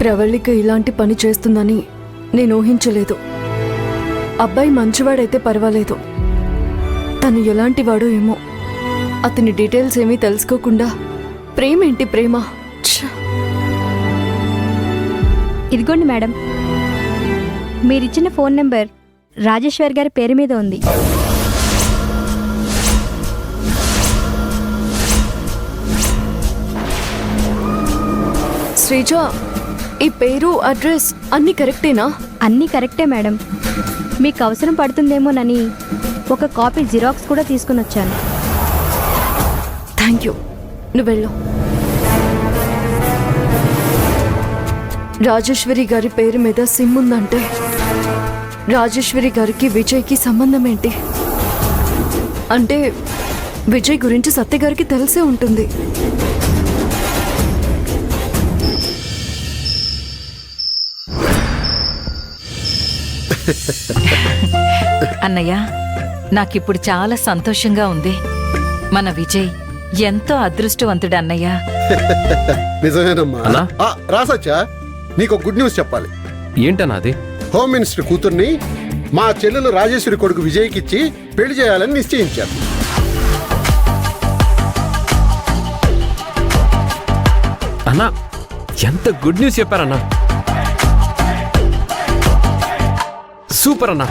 ప్రవళిక ఇలాంటి పని చేస్తుందని నేను ఊహించలేదు. అబ్బాయి మంచివాడైతే పర్వాలేదు, తను ఎలాంటివాడో ఏమో. అతని డీటెయిల్స్ ఏమీ తెలుసుకోకుండా ప్రేమేంటి ప్రేమ. ఇదిగోండి మేడం, మీరిచ్చిన ఫోన్ నెంబర్ రాజేశ్వర్ గారి పేరు మీద ఉంది. శ్రీజ, ఈ పేరు అడ్రస్ అన్నీ కరెక్టేనా? అన్నీ కరెక్టే మేడం. మీకు అవసరం పడుతుందేమోనని ఒక కాపీ జిరాక్స్ కూడా తీసుకుని వచ్చాను. Thank you. నువ్వు వెళ్ళు. రాజేశ్వరి గారి పేరు మీద సిమ్ ఉందంటే రాజేశ్వరి గారికి విజయ్కి సంబంధం ఏంటి? అంటే విజయ్ గురించి సత్య గారికి తెలిసే ఉంటుంది. అన్నయ్య, నాకిప్పుడు చాలా సంతోషంగా ఉంది. మన విజయ్ ఎంతో అదృష్టవంతుడు అన్నయ్య. నిజమేనమ్మా. రాసొచ్చా, నీకు గుడ్ న్యూస్ చెప్పాలి. ఏంటన్నా అది? హోమ్ మినిస్టర్ కూతుర్ని మా చెల్లెలు రాజేశ్వరి కొడుకు విజయ్కి ఇచ్చి పెళ్లి చేయాలని నిశ్చయించారు. అన్నా, ఎంత గుడ్ న్యూస్ చెప్పారన్నా. సూపర్ అన్నా.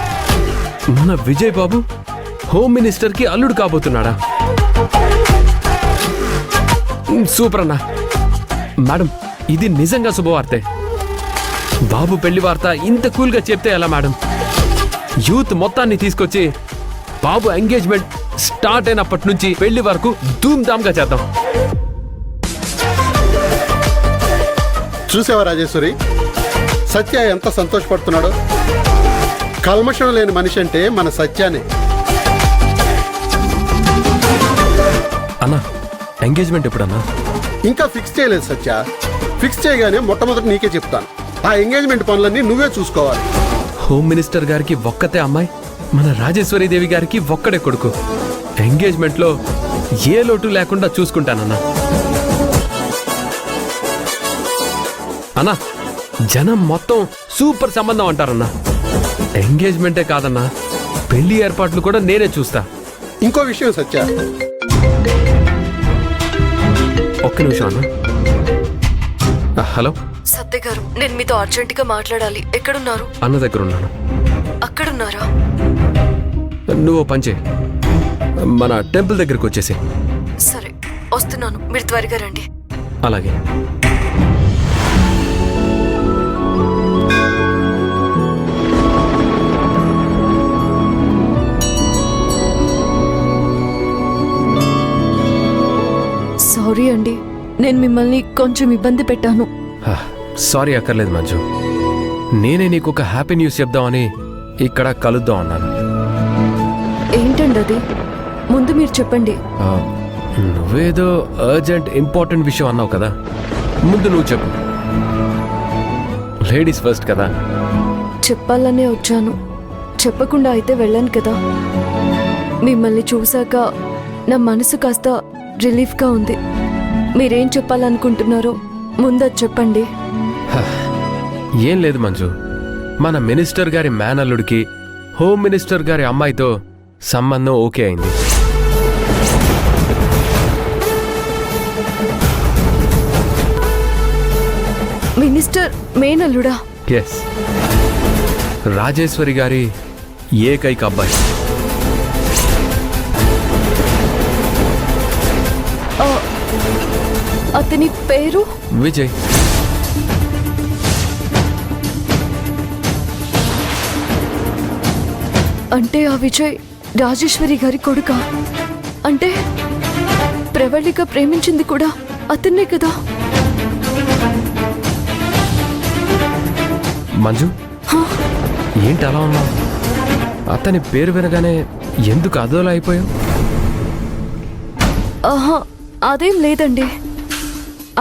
మన విజయ్ బాబు హోమ్ మినిస్టర్ కి అల్లుడు కాబోతున్నాడా? సూపర్ అన్నా. మేడం, ఇది నిజంగా శుభవార్తే. బాబు పెళ్లి వార్త ఇంత కూల్గా చెప్తే ఎలా మేడం? యూత్ మొత్తాన్ని తీసుకొచ్చి బాబు ఎంగేజ్మెంట్ స్టార్ట్ అయినప్పటి నుంచి పెళ్లి వరకు ధూమ్ ధామ్గా చేద్దాం. చూసావా రాజేశ్వరి, సత్య ఎంత సంతోషపడుతున్నాడో. కల్మషం లేని మనిషి అంటే మన సత్యానే. అన్నా, ఎంగేజ్మెంట్ ఎప్పుడన్నా? ఇంకా ఫిక్స్ చేయలేదు సత్య. ఫిక్స్ చేయగానే మొట్టమొదటి నీకే చెప్తాను. ఆ ఎంగేజ్మెంట్ పనులన్నీ నువ్వే చూసుకోవాలి. హోమ్ మినిస్టర్ గారికి ఒక్కతే అమ్మాయి, మన రాజేశ్వరి దేవి గారికి ఒక్కడే కొడుకు. ఎంగేజ్మెంట్ లో ఏ లోటు లేకుండా చూసుకుంటానన్నా. అన్నా, జనం మొత్తం సూపర్ సంబంధం అంటారన్నా. ఎంగేజ్మెంటే కాదన్నా, పెళ్లి ఏర్పాట్లు కూడా నేనే చూస్తా. ఇంకో విషయం సత్య, ఒక్క నిమిషం అన్నా. హలో సత్య గారు, నేను మీతో అర్జెంటుగా మాట్లాడాలి. ఎక్కడున్నారు? అన్న దగ్గర ఉన్నాను. అక్కడున్నారా? నువ్వు పంచే, మన టెంపుల్ దగ్గరికి వచ్చేసి. సరే, వస్తున్నాను. మీరు త్వరగా రండి. అలాగే. సారీ అండి, నేను మిమ్మల్ని కొంచెం ఇబ్బంది పెట్టాను. సారీ అక్కర్లేదు మంజు. నేనే నీకు ఒక హ్యాపీ న్యూస్ చెప్దామని ఇక్కడ కలుద్దాం అన్నాను. ఏంటండి అది? ముందు మీరు చెప్పండి. నువ్వేదో అర్జెంట్ ఇంపార్టెంట్ విషయం అన్నావు కదా, ముందు నువ్వు చెప్పు. లేడీస్ ఫస్ట్ కదా. చెప్పాలనే వచ్చాను, చెప్పకుండా అయితే వెళ్ళాను కదా. మిమ్మల్ని చూశాక నా మనసు కాస్త రిలీఫ్గా ఉంది. మీరేం చెప్పాలనుకుంటున్నారో ముందది చెప్పండి. ఏం లేదు మంజు, మన మినిస్టర్ గారి మేనల్లుడికి హోమ్ మినిస్టర్ గారి అమ్మాయితో సంబంధం ఓకే అయింది. మినిస్టర్ మేనల్లుడా? ఎస్, రాజేశ్వరి గారి ఏకైక అబ్బాయి. అతని పేరు విజయ్. అంటే ఆ విజయ్ రాజేశ్వరి గారి కొడుకా? అంటే ప్రవళిక ప్రేమించింది కూడా అతన్నే కదా? మంజు, ఏంటి అలా ఉన్నావు? అతని పేరు వినగానే ఎందుకు అదోలా అయిపోయావు? ఆహా, అదేం లేదండి.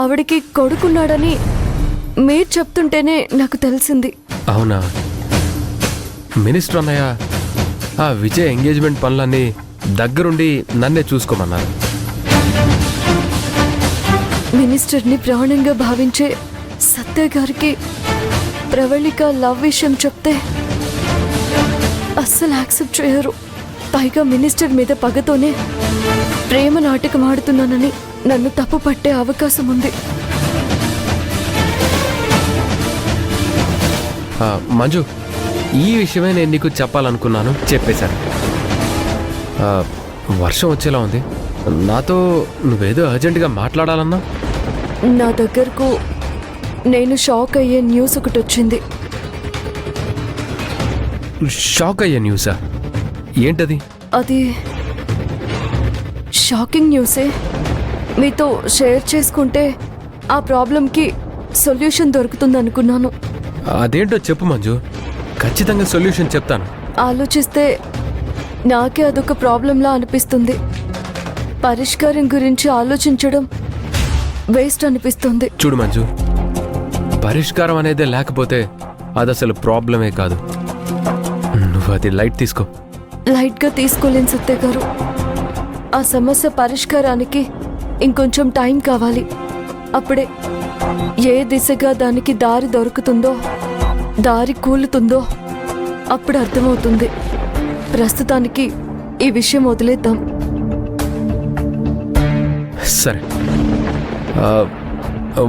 ఆవిడికి కొడుకున్నాడని మీరు చెప్తుంటేనే నాకు తెలిసింది. అవునా? మినిస్టర్ అన్నయ్య ఆ విజయ్ ఎంగేజ్మెంట్ పనులన్నీ దగ్గరుండి నన్నే చూసుకోమన్నారు. మినిస్టర్ని ప్రాణంగా భావించే సత్య గారికి ప్రవళిక లవ్ విషయం చెప్తే అస్సలు యాక్సెప్ట్ చేయరు. పైగా మినిస్టర్ మీద పగతోనే ప్రేమ నాటకం ఆడుతున్నానని నన్ను తప్పు పట్టే అవకాశం ఉంది. మంజు, ఈ విషయమే నేను నీకు చెప్పాలనుకున్నాను, చెప్పేశాను. వర్షం వచ్చేలా ఉంది, నాతో నువ్వేదో అర్జెంటుగా మాట్లాడాలన్నా. నా దగ్గరకు నేను షాక్ అయ్యే న్యూస్ ఒకటి వచ్చింది. షాక్ అయ్యే న్యూసా? ఏంటది? అది షాకింగ్ న్యూసే. మీతో షేర్ చేసుకుంటే ఆ ప్రాబ్లంకి సొల్యూషన్ దొరుకుతుంది అనుకున్నాను. అదేంటో చెప్పు మంజు, ఖచ్చితంగా సొల్యూషన్ చెప్తాను. ఆలోచిస్తే నాకే అదొక ప్రాబ్లంలా అనిపిస్తుంది. పరిష్కారం గురించి ఆలోచించడం వేస్ట్ అనిపిస్తుంది. చూడు మంజు, పరిష్కారం అనేదే లేకపోతే అది అసలు ప్రాబ్లమే కాదు. నువ్వు అది లైట్ తీసుకో. లైట్గా తీసుకోలేను సత్య గారు. ఆ సమస్య పరిష్కారానికి ఇంకొంచెం టైం కావాలి. అప్పుడే ఏ దిశగా దానికి దారి దొరుకుతుందో, దారి కూలుతుందో అప్పుడు అర్థమవుతుంది. ప్రస్తుతానికి ఈ విషయం వదిలేద్దాం. సరే,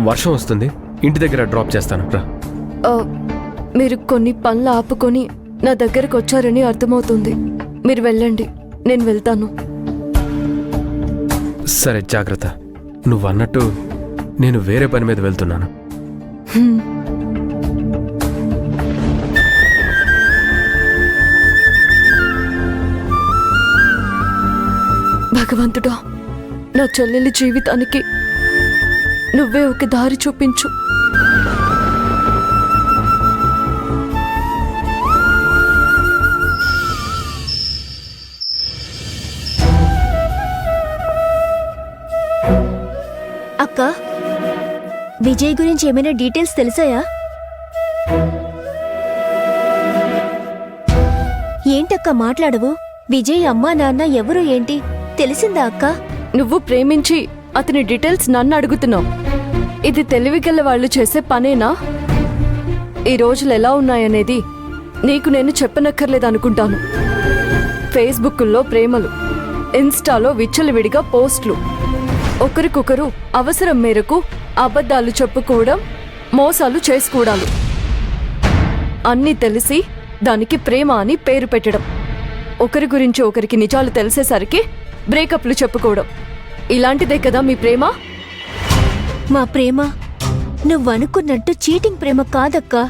వర్షం వస్తుంది, ఇంటి దగ్గర డ్రాప్ చేస్తాను రా. మీరు కొన్ని పనులు ఆపుకొని నా దగ్గరకు వచ్చారని అర్థమవుతుంది. మీరు వెళ్ళండి, నేను వెళ్తాను. సరే, జాగ్రత్త. నువ్వు అన్నట్టు నేను వేరే పని మీద వెళ్తున్నాను. భగవంతుడా, నా చెల్లెలి జీవితానికి నువ్వే ఒక దారి చూపించు. అక్క, విజయ్ గురించి ఏమైనా డీటెయిల్స్ తెలిసాయా? ఏంటక్క మాట్లాడవు? విజయ్ అమ్మా నాన్న ఎవరు ఏంటి తెలిసిందా అక్క? నువ్వు ప్రేమించి అతని డీటెయిల్స్ నన్ను అడుగుతున్నావు. ఇది తెలివిగల వాళ్ళు చేసే పనేనా? ఈ రోజులు ఎలా ఉన్నాయనేది నీకు నేను చెప్పనక్కర్లేదనుకుంటాను. ఫేస్బుక్లో ప్రేమలు, ఇన్స్టాలో విచ్చలవిడిగా పోస్టులు, ఒకరికొకరు అవసరం మేరకు అబద్ధాలు చెప్పుకోవడం, మోసాలు చేసుకోవడాలు అన్నీ తెలిసి దానికి ప్రేమ అని పేరు పెట్టడం, ఒకరి గురించి ఒకరికి నిజాలు తెలిసేసరికి బ్రేకప్లు చెప్పుకోవడం, ఇలాంటిదే కదా మీ ప్రేమ? మా ప్రేమ నువ్వనుకున్నట్టు చీటింగ్ ప్రేమ కాదక్కా.